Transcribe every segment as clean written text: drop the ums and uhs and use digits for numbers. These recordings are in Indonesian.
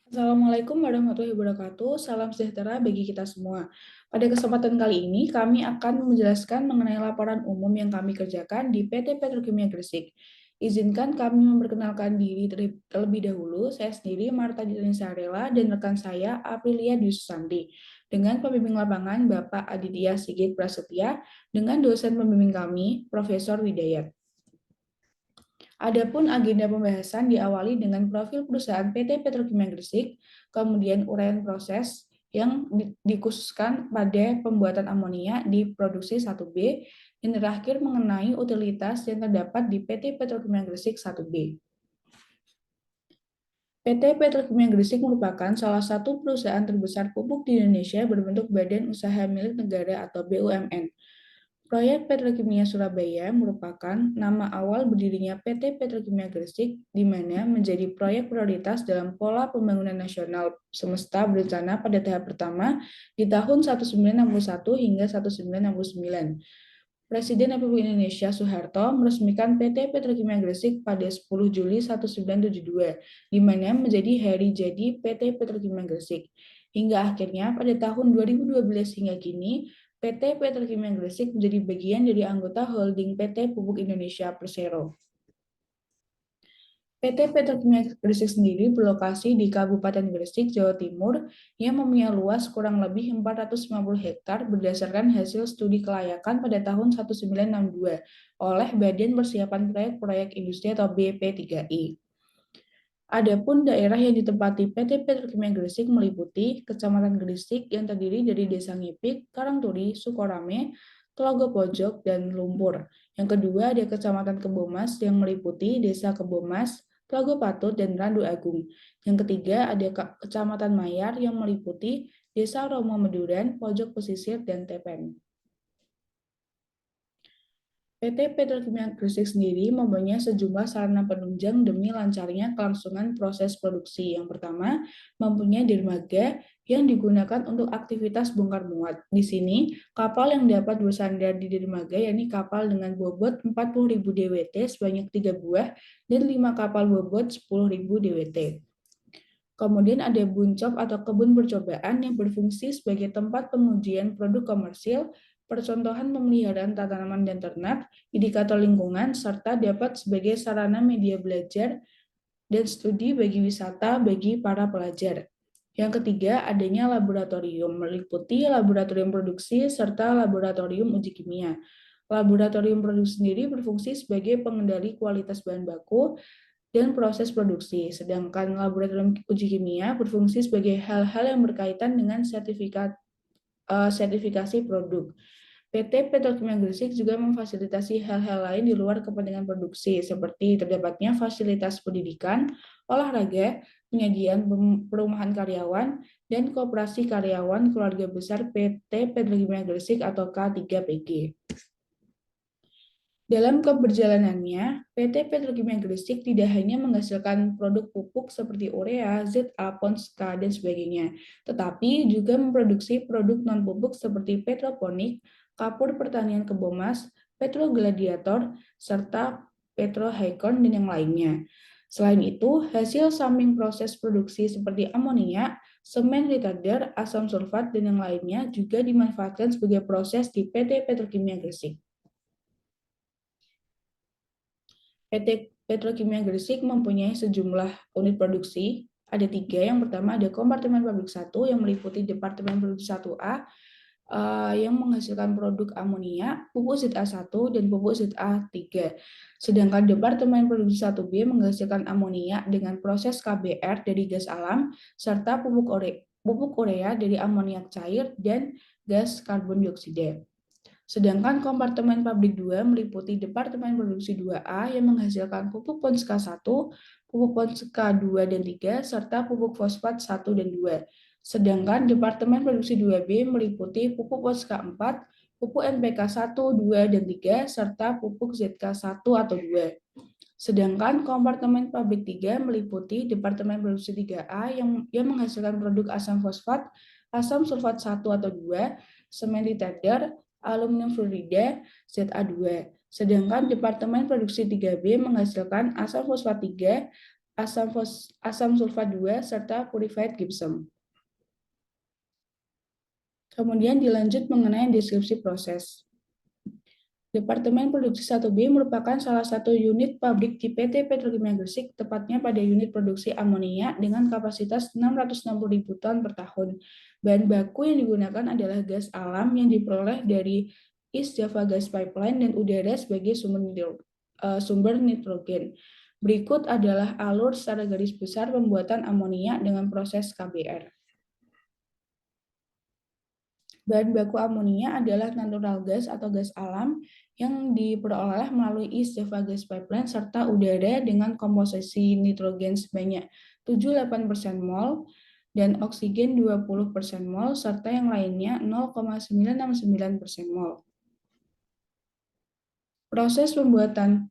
Assalamualaikum warahmatullahi wabarakatuh. Salam sejahtera bagi kita semua. Pada kesempatan kali ini, kami akan menjelaskan mengenai laporan umum yang kami kerjakan di PT Petrokimia Gresik. Izinkan kami memperkenalkan diri terlebih dahulu. Saya sendiri, Marta Dinisarela, dan rekan saya, Aprilia Dwi Susanti. Dengan pembimbing lapangan, Bapak Aditya Sigit Prasetya, dengan dosen pembimbing kami, Profesor Widayat. Adapun agenda pembahasan diawali dengan profil perusahaan PT Petrokimia Gresik, kemudian uraian proses yang dikhususkan pada pembuatan amonia di produksi 1B, dan terakhir mengenai utilitas yang terdapat di PT Petrokimia Gresik 1B. PT Petrokimia Gresik merupakan salah satu perusahaan terbesar pupuk di Indonesia berbentuk badan usaha milik negara atau BUMN. Proyek Petrokimia Surabaya merupakan nama awal berdirinya PT Petrokimia Gresik, di mana menjadi proyek prioritas dalam pola pembangunan nasional semesta berencana pada tahap pertama di tahun 1961 hingga 1969. Presiden Republik Indonesia Soeharto meresmikan PT Petrokimia Gresik pada 10 Juli 1972, di mana menjadi hari jadi PT Petrokimia Gresik. Hingga akhirnya pada tahun 2012 hingga kini, PT Petrokimia Gresik menjadi bagian dari anggota holding PT Pupuk Indonesia Persero. PT Petrokimia Gresik sendiri berlokasi di Kabupaten Gresik, Jawa Timur, yang mempunyai luas kurang lebih 450 hektar berdasarkan hasil studi kelayakan pada tahun 1962 oleh Badan Persiapan Proyek-Proyek Industri atau BP3I. Adapun daerah yang ditempati PT Petrokimia Gresik meliputi Kecamatan Gresik yang terdiri dari Desa Ngipik, Karangturi, Sukorame, Telaga Pojok, dan Lumpur. Yang kedua ada Kecamatan Kebomas yang meliputi Desa Kebomas, Telaga Patut, dan Randu Agung. Yang ketiga ada Kecamatan Mayar yang meliputi Desa Romo Meduran, Pojok Pesisir, dan Tepen. PT Petrokimia Gresik sendiri mempunyai sejumlah sarana penunjang demi lancarnya kelangsungan proses produksi. Yang pertama, mempunyai dermaga yang digunakan untuk aktivitas bongkar muat. Di sini, kapal yang dapat bersandar di dermaga yakni kapal dengan bobot 40.000 DWT sebanyak 3 buah dan 5 kapal bobot 10.000 DWT. Kemudian ada buncop atau kebun percobaan yang berfungsi sebagai tempat pengujian produk komersil, percontohan pemeliharaan tanaman dan ternak, indikator lingkungan, serta dapat sebagai sarana media belajar dan studi bagi wisata bagi para pelajar. Yang ketiga, adanya laboratorium, meliputi laboratorium produksi serta laboratorium uji kimia. Laboratorium produksi sendiri berfungsi sebagai pengendali kualitas bahan baku dan proses produksi, sedangkan laboratorium uji kimia berfungsi sebagai hal-hal yang berkaitan dengan sertifikasi produk. PT Petrokimia Gresik juga memfasilitasi hal-hal lain di luar kepentingan produksi, seperti terdapatnya fasilitas pendidikan, olahraga, penyediaan perumahan karyawan, dan koperasi karyawan keluarga besar PT Petrokimia Gresik atau K3PG. Dalam keberjalanannya, PT Petrokimia Gresik tidak hanya menghasilkan produk pupuk seperti urea, ZA, Ponska, dan sebagainya, tetapi juga memproduksi produk non-pupuk seperti petroponik, kapur pertanian Kebomas, Petrogladiator, serta Petrohaikon, dan yang lainnya. Selain itu, hasil samping proses produksi seperti amonia, semen retarder, asam sulfat, dan yang lainnya juga dimanfaatkan sebagai proses di PT Petrokimia Gresik. PT Petrokimia Gresik mempunyai sejumlah unit produksi. Ada 3. Yang pertama ada kompartemen pabrik 1 yang meliputi Departemen Produksi 1A yang menghasilkan produk amonia, pupuk ZA1, dan pupuk ZA3. Sedangkan Departemen Produksi 1B menghasilkan amonia dengan proses KBR dari gas alam, serta pupuk urea dari amoniak cair dan gas karbon dioksida. Sedangkan kompartemen pabrik 2 meliputi Departemen Produksi 2A yang menghasilkan pupuk Ponska 1, pupuk Ponska 2 dan 3, serta pupuk fosfat 1 dan 2. Sedangkan Departemen Produksi 2B meliputi pupuk Ponska 4, pupuk NPK 1, 2, dan 3, serta pupuk ZK 1 atau 2. Sedangkan kompartemen pabrik 3 meliputi Departemen Produksi 3A yang menghasilkan produk asam fosfat, asam sulfat 1 atau 2, semen retarder, aluminium fluorida, ZA2. Sedangkan Departemen Produksi 3B menghasilkan asam fosfat 3, asam sulfat 2, serta purified gypsum. Kemudian dilanjut mengenai deskripsi proses. Departemen Produksi 1B merupakan salah satu unit pabrik di PT Petrokimia Gresik, tepatnya pada unit produksi amonia dengan kapasitas 660.000 ton per tahun. Bahan baku yang digunakan adalah gas alam yang diperoleh dari East Java Gas Pipeline dan udara sebagai sumber nitrogen. Berikut adalah alur secara garis besar pembuatan amonia dengan proses KBR. Bahan baku amonia adalah natural gas atau gas alam yang diperoleh melalui East Java Gas Pipeline serta udara dengan komposisi nitrogen sebanyak 78% mol dan oksigen 20% mol serta yang lainnya 0,969% mol. Proses pembuatan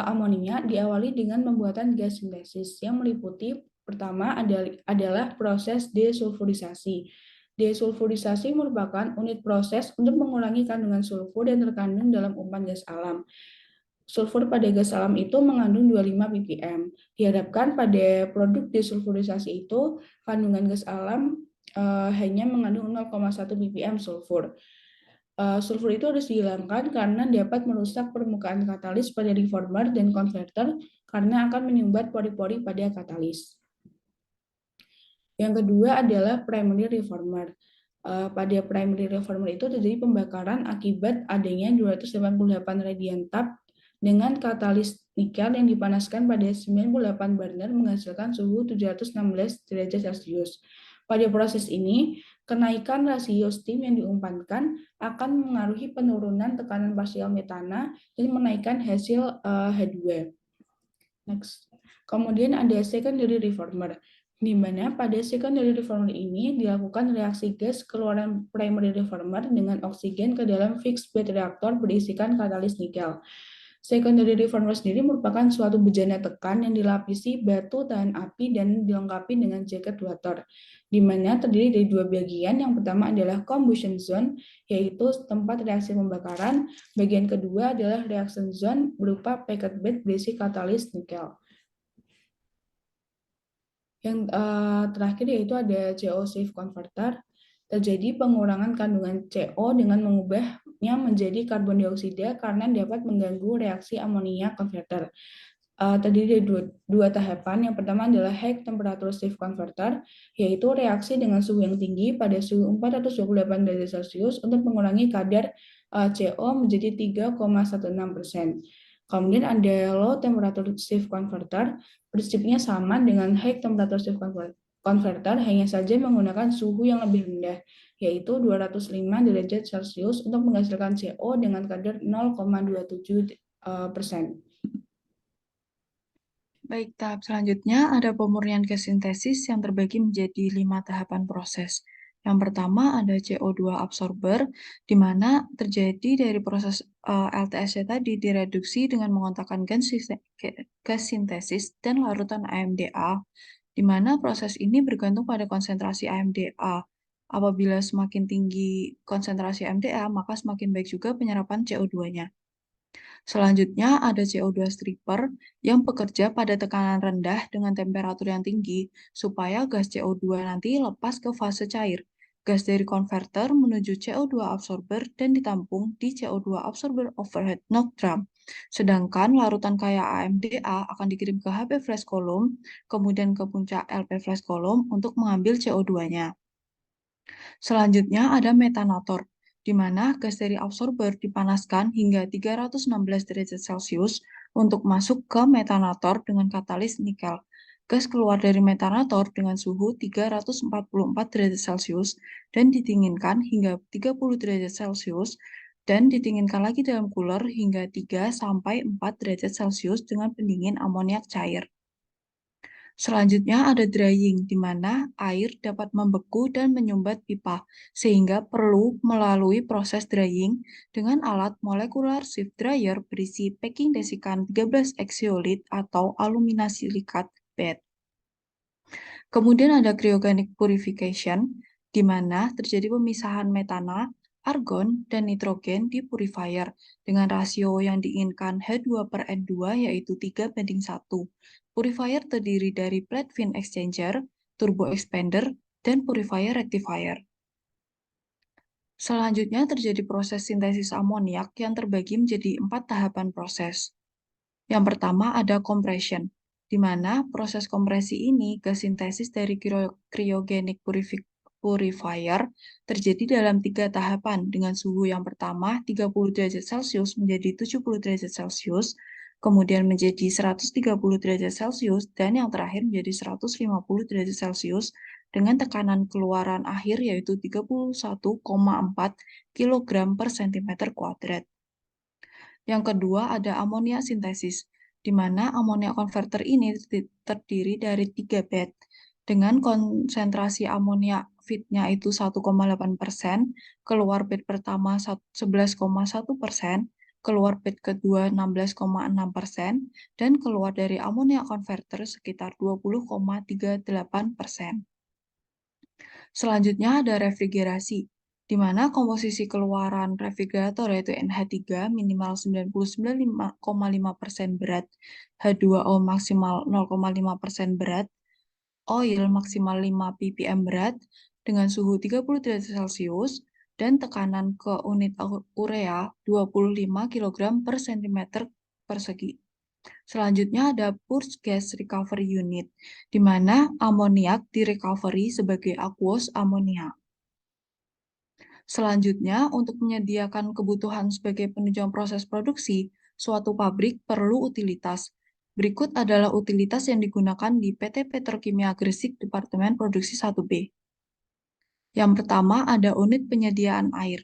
amonia diawali dengan pembuatan gas sintesis yang meliputi pertama adalah proses desulfurisasi. Desulfurisasi merupakan unit proses untuk mengurangi kandungan sulfur yang terkandung dalam umpan gas alam. Sulfur pada gas alam itu mengandung 25 ppm. Diharapkan pada produk desulfurisasi itu kandungan gas alam hanya mengandung 0,1 ppm sulfur. Sulfur itu harus dihilangkan karena dapat merusak permukaan katalis pada reformer dan konverter karena akan menyumbat pori-pori pada katalis. Yang kedua adalah primary reformer. Pada primary reformer itu terjadi pembakaran akibat adanya 288 radian tap dengan katalis nikel yang dipanaskan pada 98 burner menghasilkan suhu 716 derajat Celcius. Pada proses ini, kenaikan rasio steam yang diumpankan akan mengaruhi penurunan tekanan parsial metana dan menaikkan hasil H2. Next. Kemudian ada secondary reformer, di mana pada secondary reformer ini dilakukan reaksi gas keluaran primary reformer dengan oksigen ke dalam fixed bed reaktor berisikan katalis nikel. Secondary reformer sendiri merupakan suatu bejana tekan yang dilapisi batu tahan api dan dilengkapi dengan jaket water, di mana terdiri dari dua bagian. Yang pertama adalah combustion zone, yaitu tempat reaksi pembakaran. Bagian kedua adalah reaction zone berupa packet bed berisi katalis nikel. Yang terakhir yaitu ada CO safe converter. Terjadi pengurangan kandungan CO dengan mengubahnya menjadi karbon dioksida karena dapat mengganggu reaksi amonia converter. Terdiri dari dua tahapan. Yang pertama adalah high temperature safe converter, yaitu reaksi dengan suhu yang tinggi pada suhu 428 derajat Celcius untuk mengurangi kadar CO menjadi 3,16%. Kemudian ada low temperature safe converter. Prinsipnya sama dengan high temperature safe converter, hanya saja menggunakan suhu yang lebih rendah, yaitu 205 derajat Celcius untuk menghasilkan CO dengan kadar 0,27%. Baik, tahap selanjutnya ada pemurnian gas sintesis yang terbagi menjadi 5 tahapan proses. Yang pertama ada CO2 absorber, di mana terjadi dari proses LTSC tadi direduksi dengan mengontakkan gas sintesis dan larutan AMDA, di mana proses ini bergantung pada konsentrasi AMDA. Apabila semakin tinggi konsentrasi AMDA, maka semakin baik juga penyerapan CO2-nya. Selanjutnya ada CO2 stripper yang bekerja pada tekanan rendah dengan temperatur yang tinggi supaya gas CO2 nanti lepas ke fase cair. Gas dari konverter menuju CO2 absorber dan ditampung di CO2 absorber overhead knock drum. Sedangkan larutan kaya AMDA akan dikirim ke HP flash column, kemudian ke puncak LP flash column untuk mengambil CO2-nya. Selanjutnya ada metanator, di mana gas dari absorber dipanaskan hingga 316 derajat Celcius untuk masuk ke metanator dengan katalis nikel. Gas keluar dari metanator dengan suhu 344 derajat Celcius dan didinginkan hingga 30 derajat Celcius dan didinginkan lagi dalam cooler hingga 3-4 derajat Celcius dengan pendingin amoniak cair. Selanjutnya ada drying, di mana air dapat membeku dan menyumbat pipa, sehingga perlu melalui proses drying dengan alat molecular sieve dryer berisi packing desikan 13 eksiolid atau alumina silikat bed. Kemudian ada cryogenic purification, di mana terjadi pemisahan metana, argon, dan nitrogen di purifier dengan rasio yang diinginkan H2/N2 yaitu 3:1. Purifier terdiri dari plate fin exchanger, turbo expander, dan purifier rectifier. Selanjutnya terjadi proses sintesis amoniak yang terbagi menjadi 4 tahapan proses. Yang pertama ada compression, di mana proses kompresi ini gas sintesis dari cryogenic purifier terjadi dalam 3 tahapan dengan suhu yang pertama 30 derajat Celcius menjadi 70 derajat Celcius, kemudian menjadi 130 derajat Celcius, dan yang terakhir menjadi 150 derajat Celcius dengan tekanan keluaran akhir yaitu 31,4 kg per cm kuadrat. Yang kedua ada amonia sintesis, di mana amonia converter ini terdiri dari 3 bed dengan konsentrasi amonia feed-nya itu 1,8%, keluar bed pertama 11,1%, keluar bed kedua 16,6%, dan keluar dari amonia converter sekitar 20,38%. Selanjutnya ada refrigerasi, di mana komposisi keluaran refrigerator yaitu NH3 minimal 99,5% berat, H2O maksimal 0,5% berat, oil maksimal 5 ppm berat, dengan suhu 30 derajat Celcius, dan tekanan ke unit urea 25 kg per cm persegi. Selanjutnya ada purge gas recovery unit, di mana amoniak direcovery sebagai aqueous ammonia. Selanjutnya, untuk menyediakan kebutuhan sebagai penunjang proses produksi, suatu pabrik perlu utilitas. Berikut adalah utilitas yang digunakan di PT Petrokimia Gresik Departemen Produksi 1B. Yang pertama ada unit penyediaan air.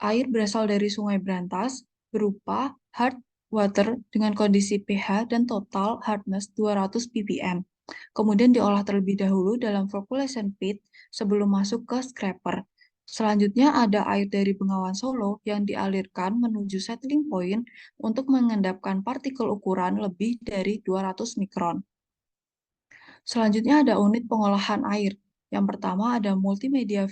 Air berasal dari Sungai Brantas berupa hard water dengan kondisi pH dan total hardness 200 ppm. Kemudian diolah terlebih dahulu dalam flocculation pit sebelum masuk ke scraper. Selanjutnya ada air dari Bengawan Solo yang dialirkan menuju settling point untuk mengendapkan partikel ukuran lebih dari 200 mikron. Selanjutnya ada unit pengolahan air. Yang pertama ada multimedia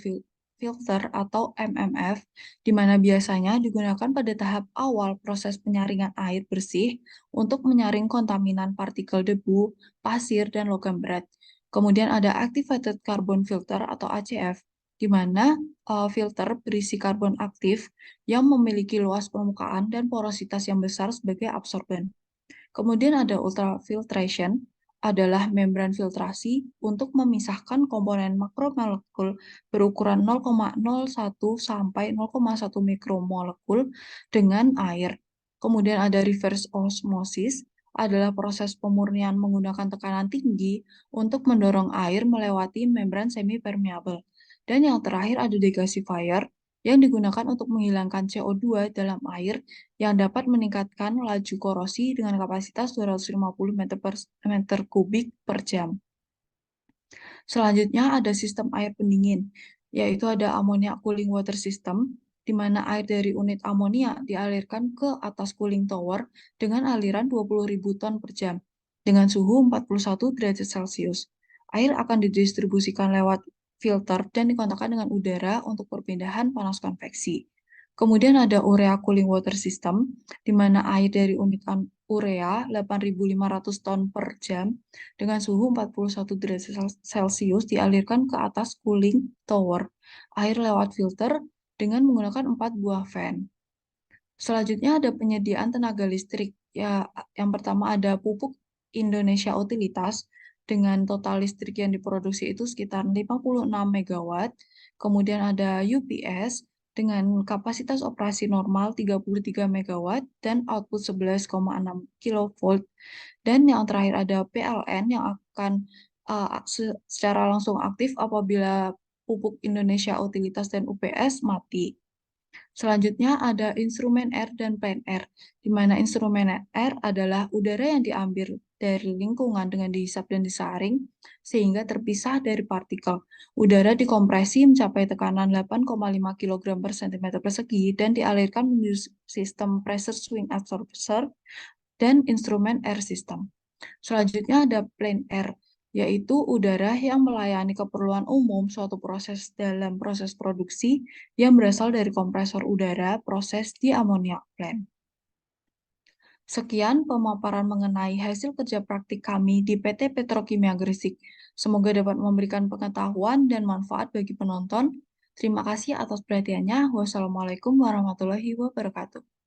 filter atau MMF, di mana biasanya digunakan pada tahap awal proses penyaringan air bersih untuk menyaring kontaminan partikel debu, pasir, dan logam berat. Kemudian ada activated carbon filter atau ACF, di mana filter berisi karbon aktif yang memiliki luas permukaan dan porositas yang besar sebagai absorben. Kemudian ada ultrafiltration, adalah membran filtrasi untuk memisahkan komponen makromolekul berukuran 0,01 sampai 0,1 mikromolekul dengan air. Kemudian ada reverse osmosis, adalah proses pemurnian menggunakan tekanan tinggi untuk mendorong air melewati membran semi-permeable. Dan yang terakhir ada degasifier, yang digunakan untuk menghilangkan CO2 dalam air yang dapat meningkatkan laju korosi dengan kapasitas 250 meter kubik per jam. Selanjutnya ada sistem air pendingin, yaitu ada ammonia cooling water system, di mana air dari unit amonia dialirkan ke atas cooling tower dengan aliran 20.000 ton per jam, dengan suhu 41 derajat Celcius. Air akan didistribusikan lewat filter dan dikontakkan dengan udara untuk perpindahan panas konveksi. Kemudian ada urea cooling water system, di mana air dari unit urea 8.500 ton per jam dengan suhu 41 derajat Celcius dialirkan ke atas cooling tower. Air lewat filter dengan menggunakan 4 buah fan. Selanjutnya ada penyediaan tenaga listrik. Ya, yang pertama ada pupuk Indonesia Utilitas dengan total listrik yang diproduksi itu sekitar 56 MW. Kemudian ada UPS dengan kapasitas operasi normal 33 MW dan output 11,6 kV. Dan yang terakhir ada PLN yang akan secara langsung aktif apabila pupuk Indonesia Utilitas dan UPS mati. Selanjutnya ada instrumen R dan plane R, di mana instrumen R adalah udara yang diambil dari lingkungan dengan dihisap dan disaring, sehingga terpisah dari partikel. Udara dikompresi mencapai tekanan 8,5 kg per cm persegi dan dialirkan menuju sistem pressure swing absorber dan instrumen R system. Selanjutnya ada plane R, yaitu udara yang melayani keperluan umum suatu proses dalam proses produksi yang berasal dari kompresor udara proses di ammonia plant. Sekian pemaparan mengenai hasil kerja praktik kami di PT Petrokimia Gresik. Semoga dapat memberikan pengetahuan dan manfaat bagi penonton. Terima kasih atas perhatiannya. Wassalamualaikum warahmatullahi wabarakatuh.